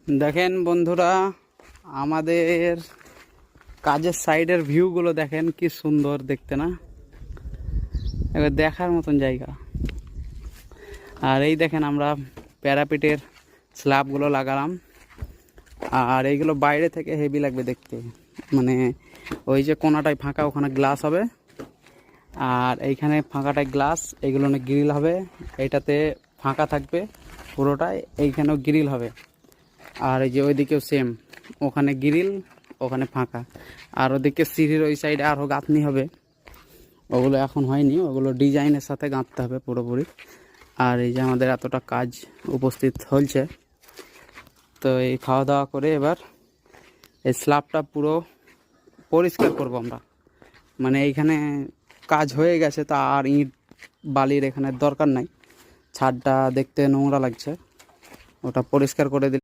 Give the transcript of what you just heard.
দেখেন বন্ধুরা, আমাদের কাজের সাইডের ভিউগুলো দেখেন কি সুন্দর দেখতে না? এবার দেখার মতন জায়গা। আর এই দেখেন আমরা প্যারাপিটের স্ল্যাবগুলো লাগালাম, আর এইগুলো বাইরে থেকে হেভি লাগবে দেখতে। মানে ওই যে কোনাটায় ফাঁকা, ওখানে গ্লাস হবে, আর এইখানে ফাঁকাটায় গ্লাস, এইগুলো গ্রিল হবে। এইটাতে ফাঁকা থাকবে পুরোটাই, এইখানেও গ্রিল হবে। আর এই যে ওইদিকেও সেম, ওখানে গ্রিল, ওখানে ফাঁকা। আর ওদিকে সিঁড়ির ওই সাইডে আরও গাঁথনি হবে, ওগুলো এখন হয়নি, ওগুলো ডিজাইনের সাথে গাঁথতে হবে পুরোপুরি। আর এই যে আমাদের এতটা কাজ উপস্থিত হয়েছে, তো এই খাওয়া দাওয়া করে এবার এই স্ল্যাবটা পুরো পরিষ্কার করব আমরা। মানে এইখানে কাজ হয়ে গেছে, তা আর ইট বালির এখানে দরকার নাই। ছাদটা দেখতে নোংরা লাগছে, ওটা পরিষ্কার করে দিলে